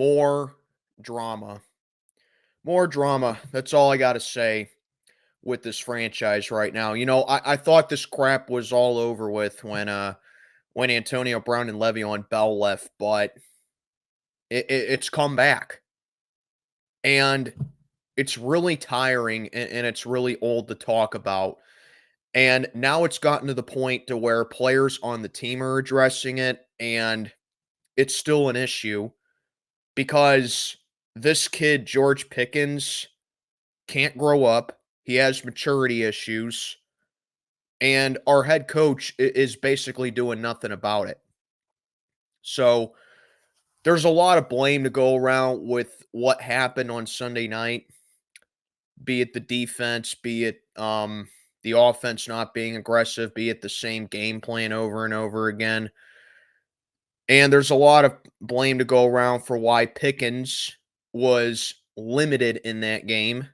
more drama. More drama. That's all I got to say with this franchise right now. I thought this crap was all over with when Antonio Brown and Le'Veon Bell left, but it's come back. And it's really tiring and it's really old to talk about. And now it's gotten to the point to where players on the team are addressing it, and it's still an issue because this kid, George Pickens, can't grow up. He has maturity issues, and our head coach is basically doing nothing about it. So there's a lot of blame to go around with what happened on Sunday night, be it the defense, be it the offense not being aggressive, be it the same game plan over and over again. And there's a lot of blame to go around for why Pickens was limited in that game,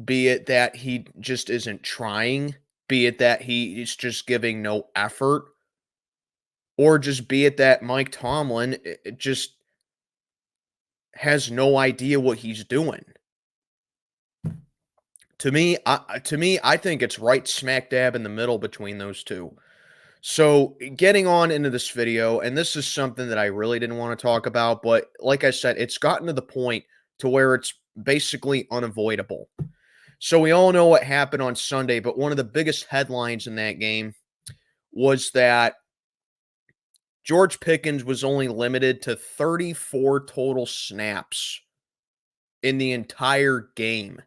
be it that he just isn't trying, be it that he is just giving no effort, or just be it that Mike Tomlin just has no idea what he's doing. To me, I think it's right smack dab in the middle between those two. So, getting on into this video, and this is something that I really didn't want to talk about, but like I said, it's gotten to the point to where it's basically unavoidable. So, we all know what happened on Sunday, but one of the biggest headlines in that game was that George Pickens was only limited to 34 total snaps in the entire game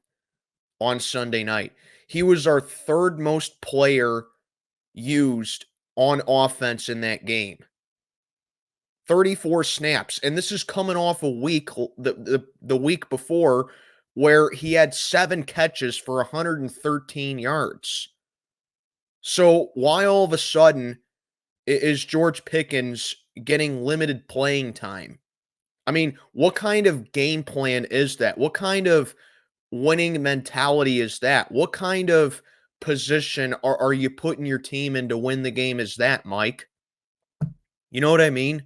on Sunday night. He was our third most player used on offense in that game. 34 snaps. And this is coming off a week, the week before, where he had 7 catches for 113 yards. So why all of a sudden is George Pickens getting limited playing time? I mean, what kind of game plan is that? What kind of winning mentality is that? What kind of position are you putting your team in to win the game is that, Mike? You know what I mean?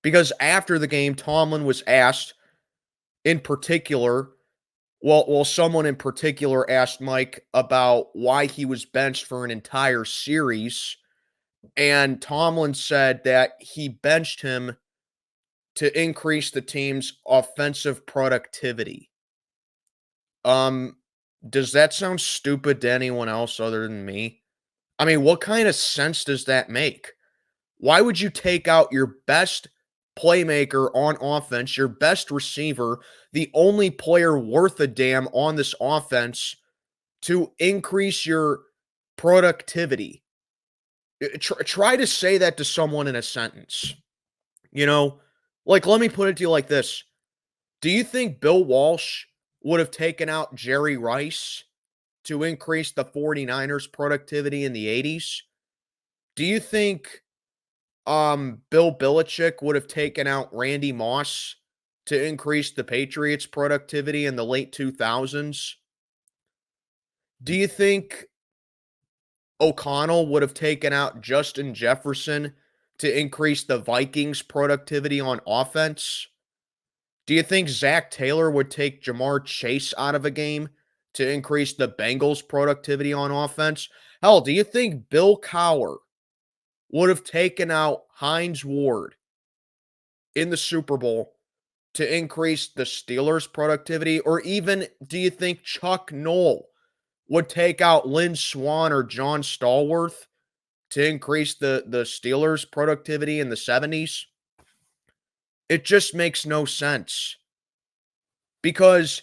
Because after the game, Tomlin was asked in particular, someone in particular asked Mike about why he was benched for an entire series, and Tomlin said that he benched him to increase the team's offensive productivity. Does that sound stupid to anyone else other than me? I mean, what kind of sense does that make? Why would you take out your best playmaker on offense, your best receiver, the only player worth a damn on this offense to increase your productivity? Try to say that to someone in a sentence. Let me put it to you like this. Do you think Bill Walsh would have taken out Jerry Rice to increase the 49ers productivity in the 80s? Do you think Bill Belichick would have taken out Randy Moss to increase the Patriots productivity in the late 2000s? Do you think O'Connell would have taken out Justin Jefferson to increase the Vikings productivity on offense? Do you think Zach Taylor would take Jamar Chase out of a game to increase the Bengals' productivity on offense? Hell, do you think Bill Cowher would have taken out Hines Ward in the Super Bowl to increase the Steelers' productivity? Or even do you think Chuck Noll would take out Lynn Swann or John Stallworth to increase the Steelers' productivity in the 70s? It just makes no sense. Because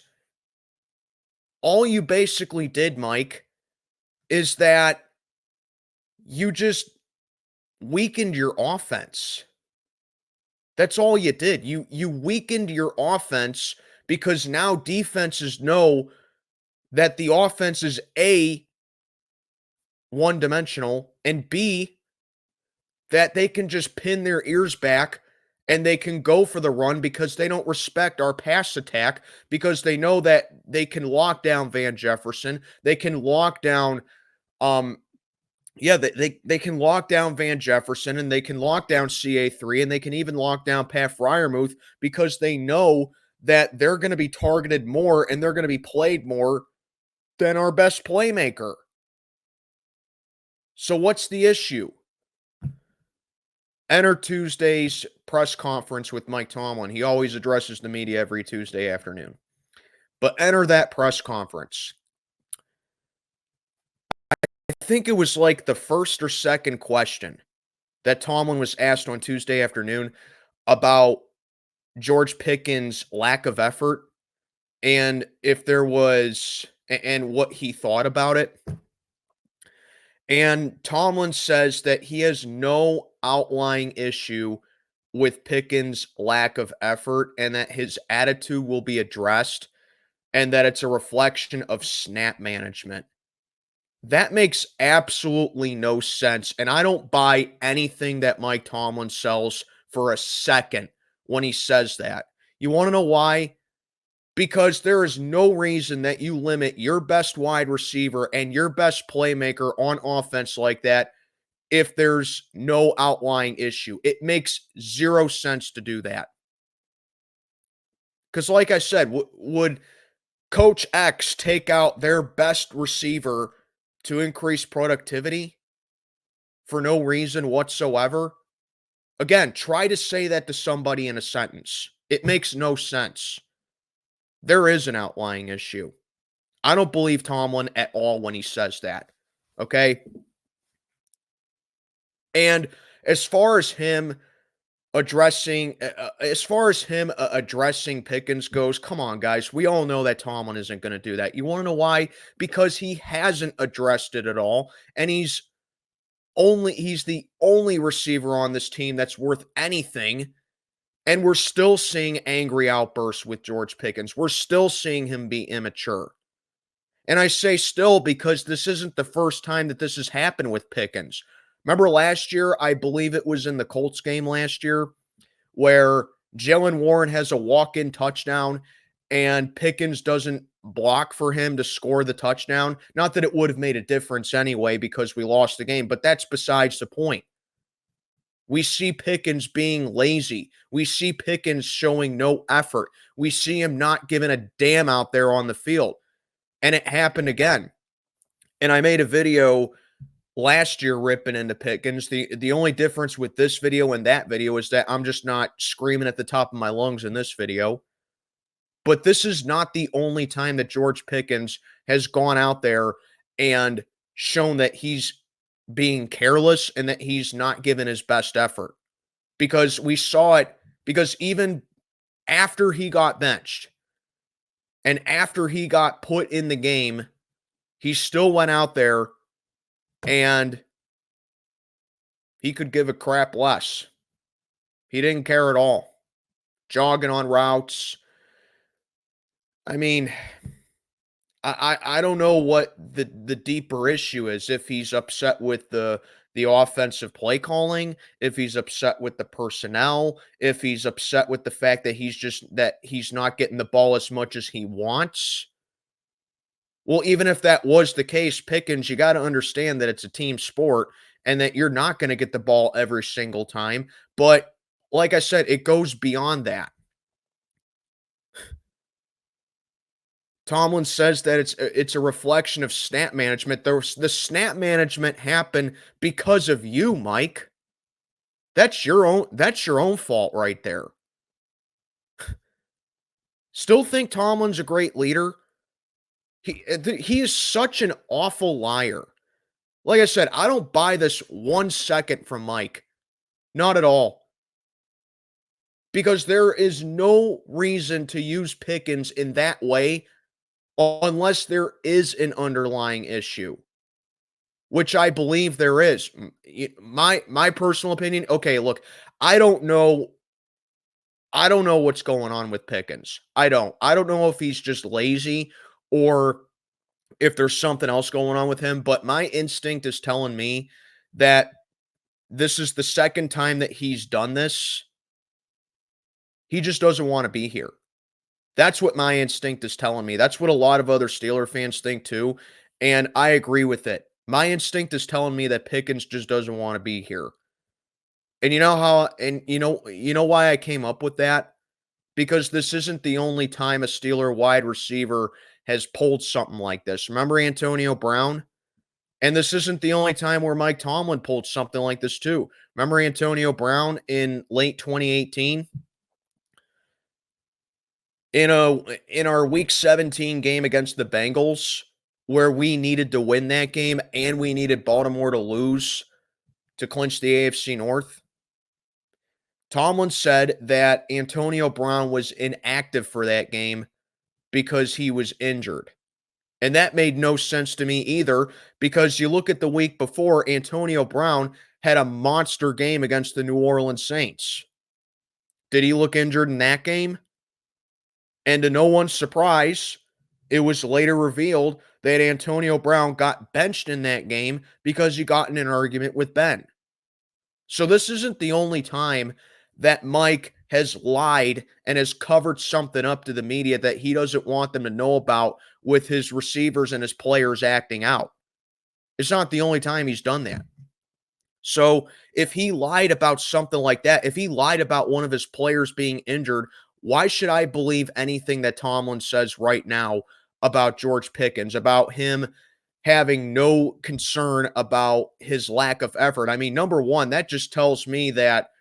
all you basically did, Mike, is that you just weakened your offense. That's all you did. You weakened your offense because now defenses know that the offense is A, one-dimensional, and B, that they can just pin their ears back and they can go for the run because they don't respect our pass attack, because they know that they can lock down Van Jefferson. They can lock down Yeah, they can lock down Van Jefferson and they can lock down CA3 and they can even lock down Pat Fryermuth because they know that they're going to be targeted more and they're going to be played more than our best playmaker. So what's the issue? Enter Tuesday's press conference with Mike Tomlin. He always addresses the media every Tuesday afternoon. But enter that press conference. I think it was like the first or second question that Tomlin was asked on Tuesday afternoon about George Pickens' lack of effort and if there was and what he thought about it. And Tomlin says that he has no outlying issue with Pickens' lack of effort and that his attitude will be addressed and that it's a reflection of snap management. That makes absolutely no sense. And I don't buy anything that Mike Tomlin sells for a second when he says that. You want to know why? Because there is no reason that you limit your best wide receiver and your best playmaker on offense like that if there's no outlying issue. It makes zero sense to do that. Because, like I said, would Coach X take out their best receiver to increase productivity for no reason whatsoever? Again, try to say that to somebody in a sentence. It makes no sense. There is an outlying issue. I don't believe Tomlin at all when he says that. Okay? And as far as him addressing Pickens goes, come on, guys. We all know that Tomlin isn't going to do that. You want to know why? Because he hasn't addressed it at all, and he's the only receiver on this team that's worth anything. And we're still seeing angry outbursts with George Pickens. We're still seeing him be immature. And I say still because this isn't the first time that this has happened with Pickens. Remember last year, I believe it was in the Colts game last year, where Jalen Warren has a walk-in touchdown and Pickens doesn't block for him to score the touchdown. Not that it would have made a difference anyway because we lost the game, but that's besides the point. We see Pickens being lazy. We see Pickens showing no effort. We see him not giving a damn out there on the field. And it happened again. And I made a video last year ripping into Pickens. The only difference with this video and that video is that I'm just not screaming at the top of my lungs in this video. But this is not the only time that George Pickens has gone out there and shown that he's being careless and that he's not giving his best effort. Because we saw it, because even after he got benched and after he got put in the game, he still went out there and he could give a crap less. He didn't care at all. Jogging on routes. I mean, I don't know what the deeper issue is. If he's upset with the offensive play calling, if he's upset with the personnel, if he's upset with the fact that he's not getting the ball as much as he wants. Well, even if that was the case, Pickens, you got to understand that it's a team sport and that you're not going to get the ball every single time. But like I said, it goes beyond that. Tomlin says that it's a reflection of snap management. The snap management happened because of you, Mike. That's your own fault right there. Still think Tomlin's a great leader? He is such an awful liar. Like I said, I don't buy this 1 second from Mike. Not at all. Because there is no reason to use Pickens in that way unless there is an underlying issue, which I believe there is. My personal opinion, okay, look, I don't know what's going on with Pickens. I don't know if he's just lazy or if there's something else going on with him, but my instinct is telling me that this is the second time that he's done this. He just doesn't want to be here. That's what my instinct is telling me. That's what a lot of other Steeler fans think too, and I agree with it. My instinct is telling me that Pickens just doesn't want to be here. And you know how and you know why I came up with that? Because this isn't the only time a Steeler wide receiver has pulled something like this. Remember Antonio Brown? And this isn't the only time where Mike Tomlin pulled something like this too. Remember Antonio Brown in late 2018? In our week 17 game against the Bengals, where we needed to win that game and we needed Baltimore to lose to clinch the AFC North. Tomlin said that Antonio Brown was inactive for that game because he was injured. And that made no sense to me either, because you look at the week before, Antonio Brown had a monster game against the New Orleans Saints. Did he look injured in that game? And to no one's surprise, it was later revealed that Antonio Brown got benched in that game because he got in an argument with Ben. So this isn't the only time that Mike has lied and has covered something up to the media that he doesn't want them to know about with his receivers and his players acting out. It's not the only time he's done that. So if he lied about something like that, if he lied about one of his players being injured, why should I believe anything that Tomlin says right now about George Pickens, about him having no concern about his lack of effort? I mean, number one, that just tells me that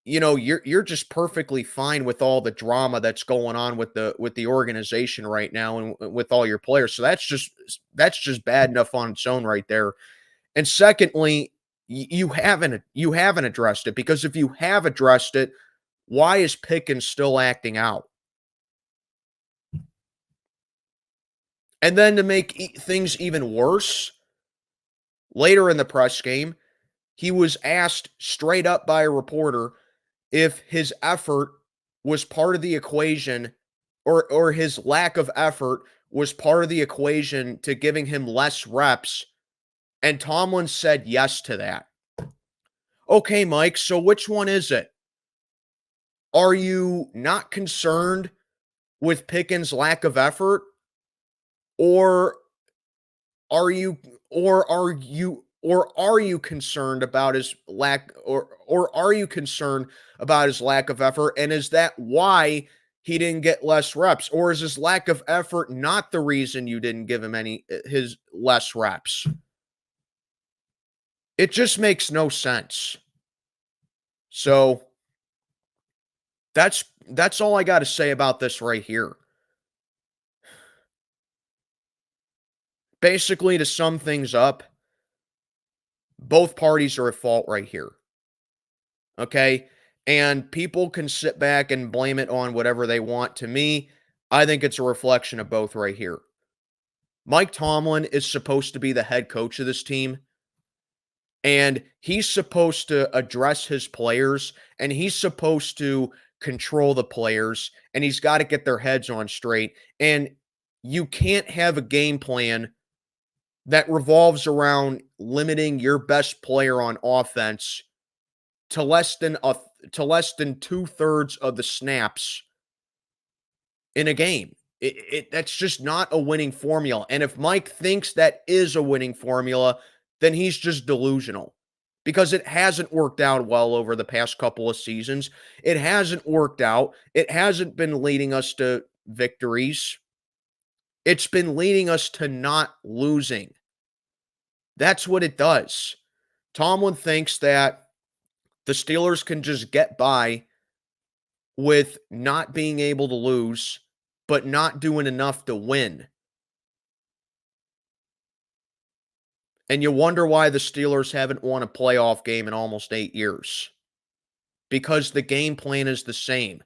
you're just perfectly fine with all the drama that's going on with the organization right now and with all your players. So that's just bad enough on its own right there. And secondly, you haven't addressed it, because if you have addressed it, why is Pickens still acting out? And then to make things even worse, later in the press game, he was asked straight up by a reporter if his effort was part of the equation, or his lack of effort was part of the equation to giving him less reps, and Tomlin said yes to that. Okay, Mike, so which one is it? Are you not concerned with Pickens' lack of effort, or are you are you concerned about his lack, or are you concerned about his lack of effort, and is that why he didn't get less reps, or is his lack of effort not the reason you didn't give him any his less reps? It just makes no sense. So that's all I got to say about this right here. Basically, to sum things up, both parties are at fault right here. Okay? And people can sit back and blame it on whatever they want. To me, I think it's a reflection of both right here. Mike Tomlin is supposed to be the head coach of this team, and he's supposed to address his players, and he's supposed to control the players, and he's got to get their heads on straight. And you can't have a game plan that revolves around limiting your best player on offense to less than 2/3 of the snaps in a game. That's just not a winning formula. And if Mike thinks that is a winning formula, then he's just delusional, because it hasn't worked out well over the past couple of seasons. It hasn't worked out. It hasn't been leading us to victories. It's been leading us to not losing. That's what it does. Tomlin thinks that the Steelers can just get by with not being able to lose, but not doing enough to win. And you wonder why the Steelers haven't won a playoff game in almost 8 years. Because the game plan is the same.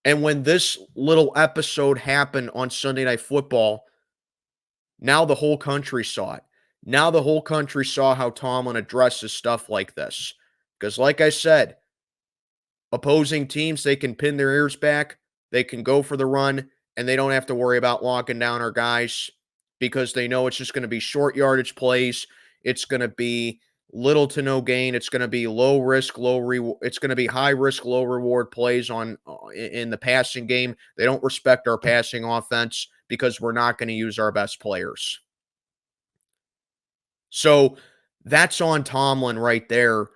And when this little episode happened on Sunday Night Football, now the whole country saw it. Now the whole country saw how Tomlin addresses stuff like this. Because like I said, opposing teams, they can pin their ears back, they can go for the run, and they don't have to worry about locking down our guys, because they know it's just going to be short yardage plays. It's going to be little to no gain. It's going to be low risk, low reward. It's going to be high risk, low reward plays in the passing game. They don't respect our passing offense because we're not going to use our best players. So that's on Tomlin right there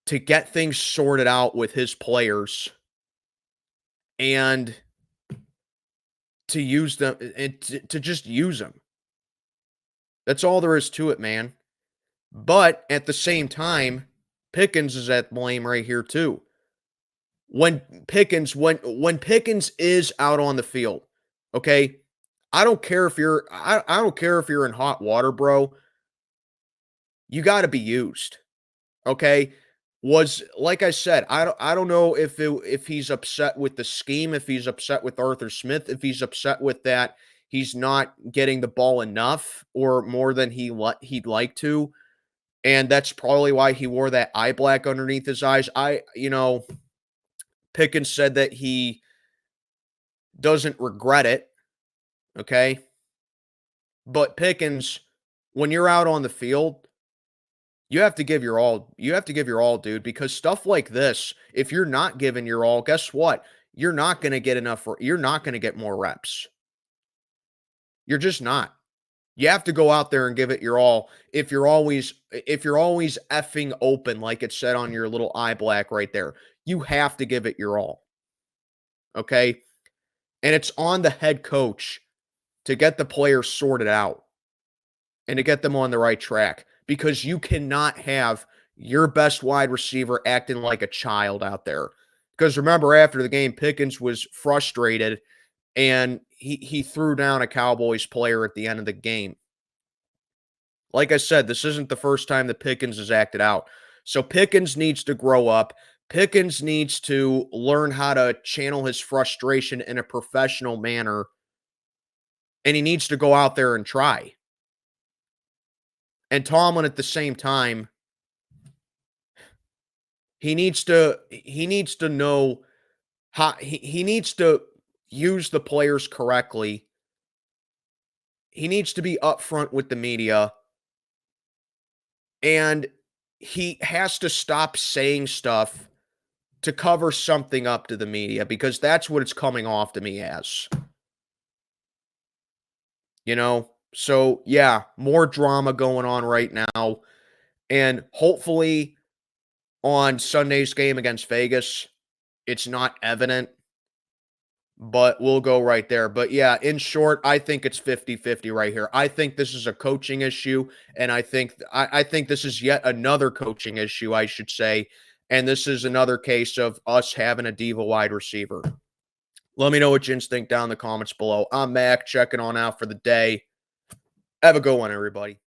to get things sorted out with his players and to use them and to just use them. That's all there is to it, man. But at the same time, Pickens is at blame right here too. When Pickens is out on the field, okay? I don't care if you're in hot water, bro. You got to be used. Okay? Was like I said, I don't know if he's upset with the scheme, if he's upset with Arthur Smith, if he's upset with that he's not getting the ball enough or more than he'd like to, and that's probably why he wore that eye black underneath his eyes. Pickens said that he doesn't regret it, okay? But Pickens, when you're out on the field, you have to give your all. You have to give your all, dude, because stuff like this, if you're not giving your all, guess what? You're not going to get you're not going to get more reps. You're just not. You have to go out there and give it your all if you're always effing open like it said on your little eye black right there. You have to give it your all. Okay? And it's on the head coach to get the players sorted out and to get them on the right track because you cannot have your best wide receiver acting like a child out there. Because remember, after the game, Pickens was frustrated and he threw down a Cowboys player at the end of the game. Like I said, this isn't the first time that Pickens has acted out. So Pickens needs to grow up. Pickens needs to learn how to channel his frustration in a professional manner, and he needs to go out there and try. And Tomlin at the same time, he needs to know how he needs to use the players correctly. He needs to be upfront with the media, and he has to stop saying stuff to cover something up to the media because that's what it's coming off to me as. You know? So, yeah, more drama going on right now. And hopefully on Sunday's game against Vegas, it's not evident, but we'll go right there. But yeah, in short, I think it's 50-50 right here. I think this is a coaching issue, and I think this is yet another coaching issue, I should say. And this is another case of us having a diva wide receiver. Let me know what you think down in the comments below. I'm Mac, checking on out for the day. Have a good one, everybody.